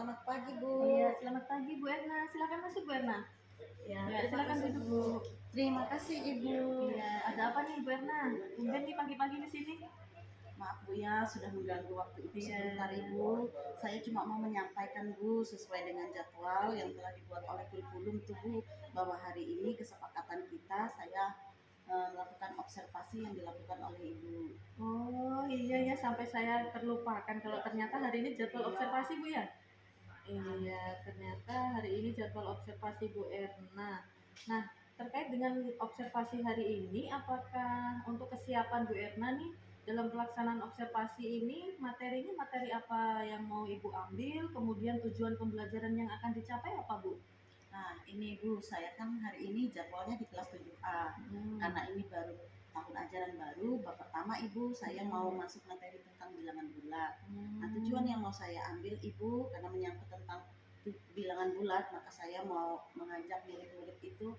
selamat pagi Bu. Iya, selamat pagi Bu Erna. Silakan masuk Bu Erna. Ya, Ya, terima silakan kasih duduk Bu. Bu. Terima kasih Ibu. Iya, ada apa nih Bu Erna? Tumben nih pagi-pagi di sini. Maaf Bu ya, sudah mengganggu waktu Ibu Iya. sebentar Ibu. Saya cuma mau menyampaikan Bu sesuai dengan jadwal yang telah dibuat oleh kurikulum tuh Bu, bahwa hari ini kesepakatan kita saya melakukan observasi yang dilakukan oleh Ibu. Oh iya ya, sampai saya terlupakan kalau ternyata hari ini jadwal observasi Bu ya. Iya, ternyata hari ini jadwal observasi Bu Erna. Nah, terkait dengan observasi hari ini, apakah untuk kesiapan Bu Erna nih dalam pelaksanaan observasi ini, materinya materi apa yang mau Ibu ambil, kemudian tujuan pembelajaran yang akan dicapai apa Bu? Nah, ini Bu, saya kan hari ini jadwalnya di kelas 7A. Karena ini baru tahun ajaran baru, bab pertama Ibu, saya mau masuk materi tentang bilangan bulat. Nah, tujuan yang mau saya ambil Ibu, karena menyangkut tentang bilangan bulat, maka saya mau mengajak murid-murid itu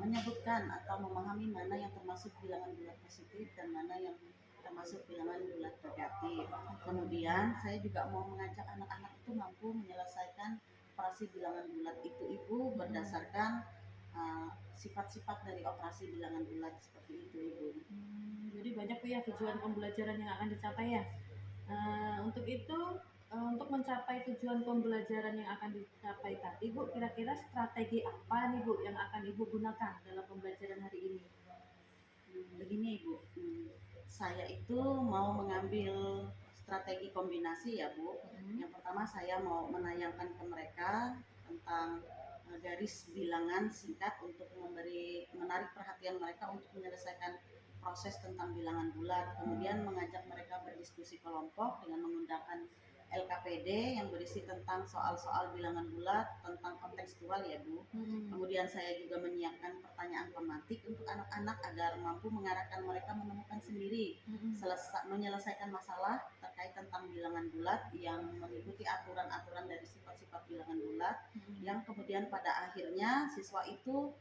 menyebutkan atau memahami mana yang termasuk bilangan bulat positif dan mana yang termasuk bilangan bulat negatif. Kemudian saya juga mau mengajak anak-anak itu mampu menyelesaikan operasi bilangan bulat itu Ibu berdasarkan sifat-sifat dari operasi bilangan bulat seperti itu Ibu. Jadi banyak tuh ya tujuan pembelajaran yang akan dicapai ya. Untuk itu, untuk mencapai tujuan pembelajaran yang akan dicapai tadi, Bu, kira-kira strategi apa nih Bu yang akan Ibu gunakan dalam pembelajaran hari ini? Begini Ibu, saya itu mau mengambil strategi kombinasi ya Bu. Yang pertama saya mau menayangkan ke mereka tentang garis bilangan singkat untuk menarik perhatian mereka untuk menyelesaikan proses tentang bilangan bulat. Kemudian mengajak mereka berdiskusi kelompok dengan menggunakan LKPD yang berisi tentang soal-soal bilangan bulat, tentang kontekstual ya Bu. Kemudian saya juga menyiapkan pertanyaan pematik untuk anak-anak agar mampu mengarahkan mereka menemukan sendiri menyelesaikan masalah terkait tentang bilangan bulat yang mengikuti aturan-aturan dari sifat-sifat bilangan bulat, yang kemudian pada akhirnya siswa itu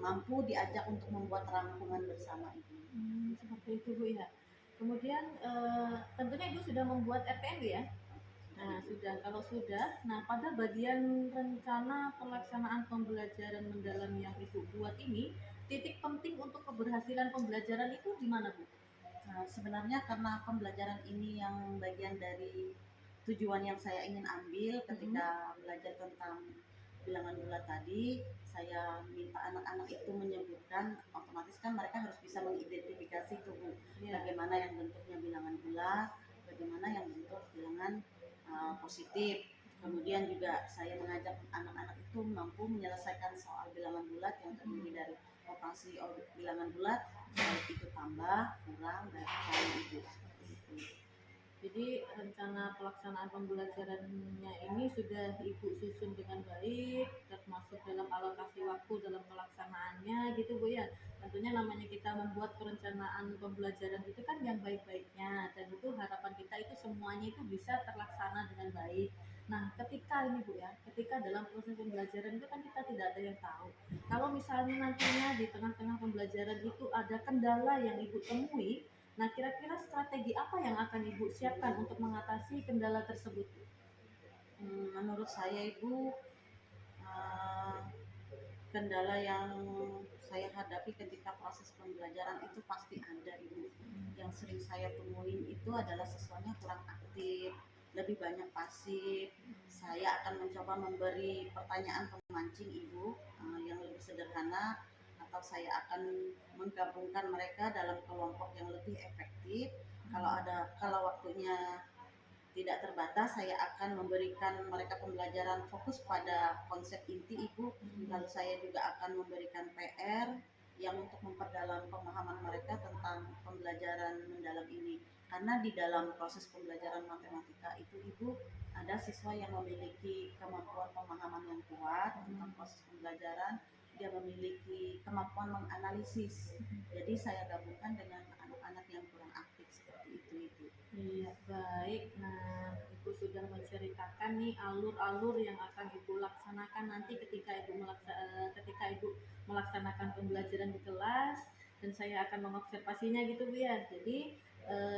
mampu diajak untuk membuat rangkuman bersama Ibu. Seperti itu Bu ya. Kemudian tentunya Ibu sudah membuat RPN ya? Nah, sudah. Kalau sudah, nah pada bagian rencana pelaksanaan pembelajaran mendalam yang Ibu buat ini, titik penting untuk keberhasilan pembelajaran itu di mana, Bu? Nah, sebenarnya karena pembelajaran ini yang bagian dari tujuan yang saya ingin ambil ketika belajar tentang bilangan bulat tadi, saya minta anak-anak itu menyebutkan, otomatis kan mereka harus bisa mengidentifikasi tuh bagaimana yang bentuknya bilangan bulat, bagaimana yang bentuk bilangan positif. Kemudian juga saya mengajak anak-anak itu mampu menyelesaikan soal bilangan bulat yang terdiri dari operasi bilangan bulat, baik itu tambah, kurang, dan kali itu. Jadi rencana pelaksanaan pembelajarannya ini sudah Ibu susun dengan baik, termasuk dalam alokasi waktu dalam pelaksanaannya gitu Bu ya. Tentunya namanya kita membuat perencanaan pembelajaran itu kan yang baik-baiknya, dan itu harapan kita itu semuanya itu bisa terlaksana dengan baik. Nah, ketika ini Bu ya, ketika dalam proses pembelajaran itu kan kita tidak ada yang tahu. Kalau misalnya nantinya di tengah-tengah pembelajaran itu ada kendala yang Ibu temui, nah, kira-kira strategi apa yang akan Ibu siapkan untuk mengatasi kendala tersebut? Menurut saya Ibu, kendala yang saya hadapi ketika proses pembelajaran itu pasti ada Ibu. Yang sering saya temuin itu adalah siswanya kurang aktif, lebih banyak pasif. Saya akan mencoba memberi pertanyaan pemancing Ibu yang lebih sederhana, atau saya akan menggabungkan mereka dalam kelompok yang lebih efektif. Kalau waktunya tidak terbatas, saya akan memberikan mereka pembelajaran fokus pada konsep inti Ibu. Lalu saya juga akan memberikan PR yang untuk memperdalam pemahaman mereka tentang pembelajaran mendalam ini. Karena di dalam proses pembelajaran matematika itu Ibu, ada siswa yang memiliki kemampuan pemahaman yang kuat tentang proses pembelajaran, dia memiliki kemampuan menganalisis. Jadi saya gabungkan dengan anak-anak yang kurang aktif seperti itu Ibu. Iya, baik. Nah, Ibu sudah menceritakan nih alur-alur yang akan Ibu laksanakan nanti ketika Ibu melaksanakan pembelajaran di kelas, dan saya akan mengobservasinya gitu Bu ya. Jadi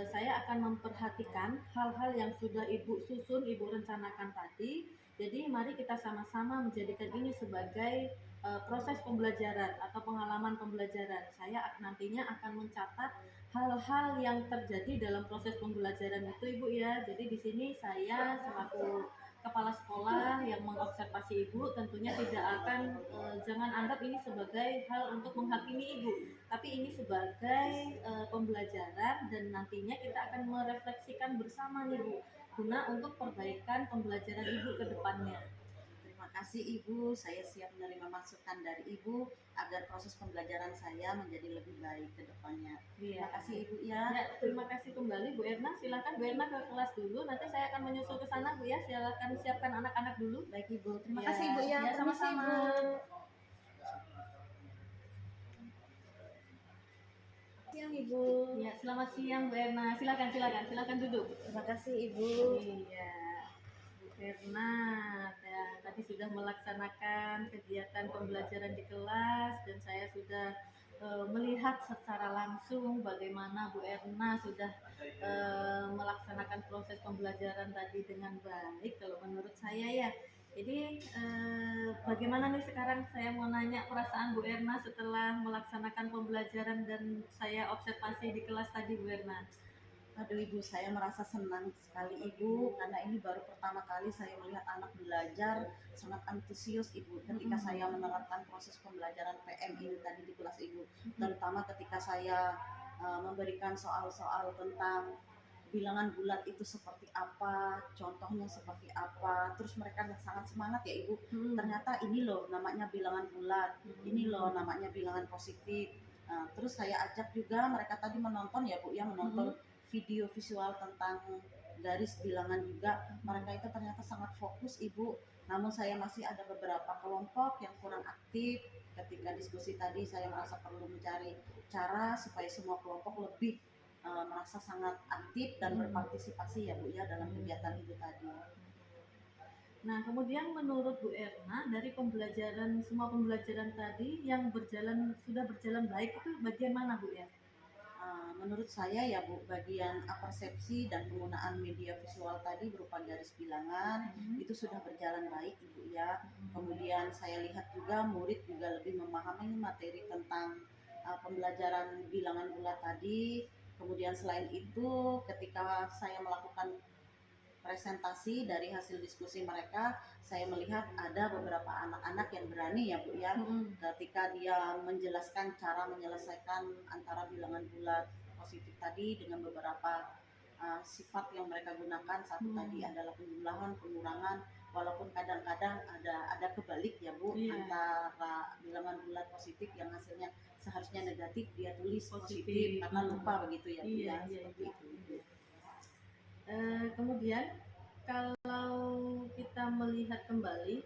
saya akan memperhatikan hal-hal yang sudah Ibu susun, Ibu rencanakan tadi. Jadi mari kita sama-sama menjadikan ini sebagai proses pembelajaran atau pengalaman pembelajaran. Saya nantinya akan mencatat hal-hal yang terjadi dalam proses pembelajaran itu, Ibu ya. Jadi di sini saya selaku kepala sekolah yang mengobservasi Ibu tentunya tidak akan jangan anggap ini sebagai hal untuk menghakimi Ibu, tapi ini sebagai pembelajaran dan nantinya kita akan merefleksikan bersama nih Bu, guna untuk perbaikan pembelajaran Ibu ke depannya. Terima kasih Ibu, saya siap menerima masukan dari Ibu agar proses pembelajaran saya menjadi lebih baik ke depannya. Iya. Terima kasih Ibu ya. Ya, terima kasih kembali Bu Erna. Silakan Bu Erna ke kelas dulu. Nanti saya akan menyusul ke sana Bu ya. Silakan siapkan anak-anak dulu. Baik Ibu, terima Ya, kasih Ibu ya. ya, Permisi, sama-sama. Ibu. Siang Ibu. Ya, selamat siang Bu Erna. Silakan duduk. Terima kasih Ibu. Iya, Bu Erna tadi sudah melaksanakan kegiatan pembelajaran di kelas dan saya sudah melihat secara langsung bagaimana Bu Erna sudah melaksanakan proses pembelajaran tadi dengan baik kalau menurut saya ya. Jadi bagaimana nih sekarang saya mau nanya perasaan Bu Erna setelah melaksanakan pembelajaran dan saya observasi di kelas tadi Bu Erna. Aduh Ibu, saya merasa senang sekali Ibu karena ini baru pertama kali saya melihat anak belajar sangat antusias Ibu ketika saya menerapkan proses pembelajaran PM ini tadi di kelas Ibu, terutama ketika saya memberikan soal-soal tentang bilangan bulat itu seperti apa, contohnya seperti apa, terus mereka sangat semangat ya Ibu. Ternyata ini loh namanya bilangan bulat, ini loh namanya bilangan positif. Terus saya ajak juga mereka tadi menonton ya Bu, yang menonton video visual tentang garis bilangan juga. Mereka itu ternyata sangat fokus Ibu, namun saya masih ada beberapa kelompok yang kurang aktif. Ketika diskusi tadi saya merasa perlu mencari cara supaya semua kelompok lebih merasa sangat aktif dan berpartisipasi ya Bu ya dalam kegiatan itu tadi. Nah, kemudian menurut Bu Erna dari semua pembelajaran tadi yang sudah berjalan baik itu bagian mana Bu ya? Menurut saya ya Bu, bagian persepsi dan penggunaan media visual tadi berupa garis bilangan itu sudah berjalan baik Ibu ya. Kemudian saya lihat juga murid juga lebih memahami materi tentang pembelajaran bilangan bulat tadi. Kemudian selain itu ketika saya melakukan presentasi dari hasil diskusi mereka, saya melihat ada beberapa anak-anak yang berani ya Bu ya, ketika dia menjelaskan cara menyelesaikan antara bilangan bulat positif tadi dengan beberapa sifat yang mereka gunakan. Satu tadi adalah penjumlahan, pengurangan, walaupun kadang-kadang ada kebalik ya Bu, antara bilangan bulat positif yang hasilnya seharusnya negatif dia tulis positif karena lupa begitu ya Bu ya, seperti itu. Kemudian kalau kita melihat kembali,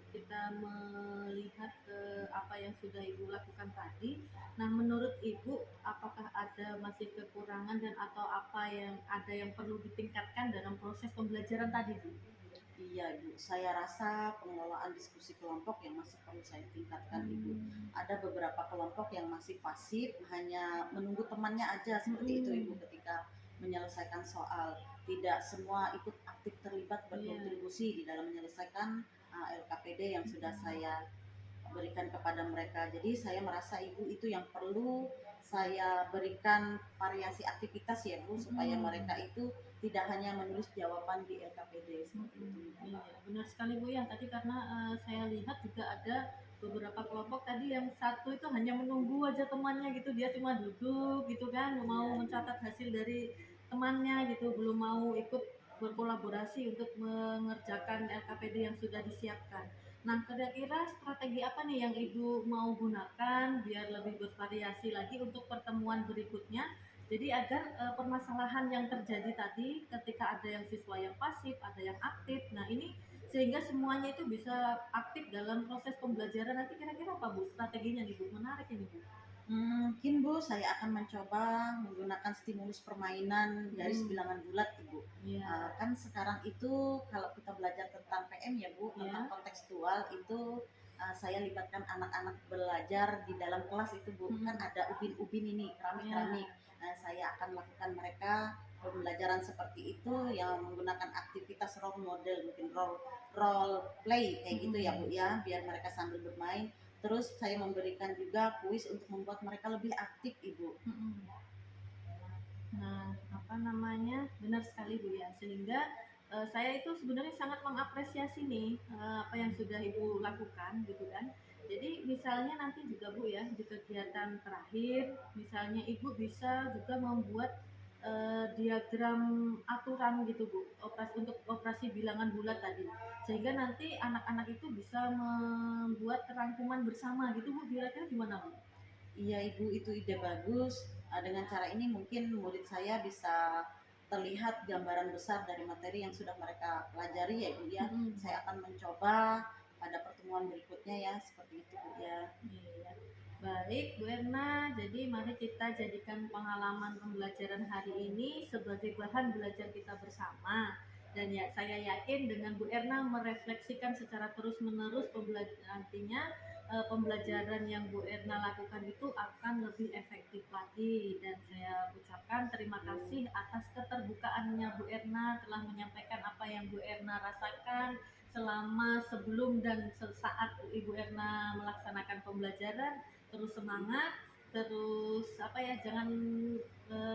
apa yang sudah Ibu lakukan tadi. Nah, menurut Ibu, apakah ada masih kekurangan dan atau ada yang perlu ditingkatkan dalam proses pembelajaran tadi, Bu? Iya Ibu, saya rasa pengelolaan diskusi kelompok yang masih perlu saya tingkatkan Ibu. Ada beberapa kelompok yang masih pasif, hanya menunggu temannya aja seperti itu Ibu ketika menyelesaikan soal. Tidak semua ikut aktif terlibat berkontribusi di dalam menyelesaikan LKPD yang sudah saya berikan kepada mereka. Jadi saya merasa Ibu itu yang perlu saya berikan variasi aktivitas ya Bu, supaya mereka itu tidak hanya menulis jawaban di LKPD seperti itu. Iya, benar sekali Bu ya. Tadi karena saya lihat juga ada beberapa kelompok tadi yang satu itu hanya menunggu aja temannya gitu, dia cuma duduk gitu kan, mau mencatat hasil dari temannya gitu, belum mau ikut berkolaborasi untuk mengerjakan LKPD yang sudah disiapkan. Nah, kira-kira strategi apa nih yang Ibu mau gunakan biar lebih bervariasi lagi untuk pertemuan berikutnya? Jadi agar permasalahan yang terjadi tadi ketika ada yang siswa yang pasif, ada yang aktif. Nah, ini sehingga semuanya itu bisa aktif dalam proses pembelajaran. Nanti kira-kira apa Bu strateginya nih Bu? Menarik ini Bu. Mungkin Bu, saya akan mencoba menggunakan stimulus permainan garis bilangan bulat Ibu. Kan sekarang itu kalau kita belajar tentang PM ya Bu, tentang kontekstual itu saya libatkan anak-anak belajar di dalam kelas itu Bu. Kan ada ubin-ubin ini, keramik-keramik. Saya akan lakukan mereka pembelajaran seperti itu yang menggunakan aktivitas role model, mungkin role play kayak gitu ya Bu ya, biar mereka sambil bermain. Terus saya memberikan juga kuis untuk membuat mereka lebih aktif Ibu. Nah, apa namanya, benar sekali Bu ya, sehingga saya itu sebenarnya sangat mengapresiasi nih apa yang sudah Ibu lakukan gitu kan. Jadi misalnya nanti juga Bu ya, di kegiatan terakhir, misalnya Ibu bisa juga membuat diagram aturan gitu Bu, untuk operasi bilangan bulat tadi, sehingga nanti anak-anak itu bisa membuat rangkuman bersama gitu Bu, kira-kira gimana Bu? Iya Ibu, itu ide bagus. Dengan cara ini mungkin murid saya bisa terlihat gambaran besar dari materi yang sudah mereka pelajari ya Ibu ya. Saya akan mencoba pada pertemuan berikutnya ya, seperti itu Bu ya. Iya. Baik Bu Erna, jadi mari kita jadikan pengalaman pembelajaran hari ini sebagai bahan belajar kita bersama. Dan ya saya yakin dengan Bu Erna merefleksikan secara terus-menerus nantinya pembelajaran yang Bu Erna lakukan itu akan lebih efektif lagi. Dan saya ucapkan terima kasih atas keterbukaannya Bu Erna telah menyampaikan apa yang Bu Erna rasakan selama, sebelum, dan sesaat Ibu Erna melaksanakan pembelajaran. Terus semangat, terus apa ya, jangan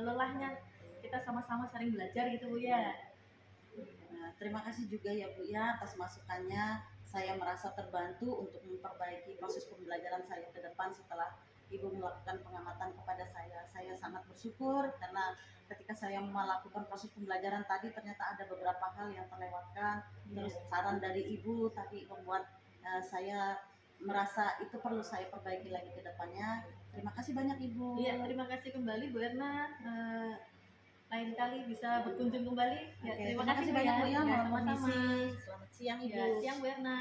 lelahnya, kita sama-sama sering belajar gitu Bu ya. Nah, terima kasih juga ya Bu ya atas masukannya. Saya merasa terbantu untuk memperbaiki proses pembelajaran saya ke depan setelah Ibu melakukan pengamatan kepada saya. Saya sangat bersyukur karena ketika saya melakukan proses pembelajaran tadi ternyata ada beberapa hal yang terlewatkan. Terus saran dari Ibu tadi membuat saya merasa itu perlu saya perbaiki lagi ke depannya. Terima kasih banyak Ibu. Iya, terima kasih kembali Bu Erna. Lain kali bisa berkunjung kembali. Ya, Oke, terima kasih banyak Bu ya, ya, mohon sama-sama. permisi. Selamat siang Ibu. Ya, siang Bu Erna.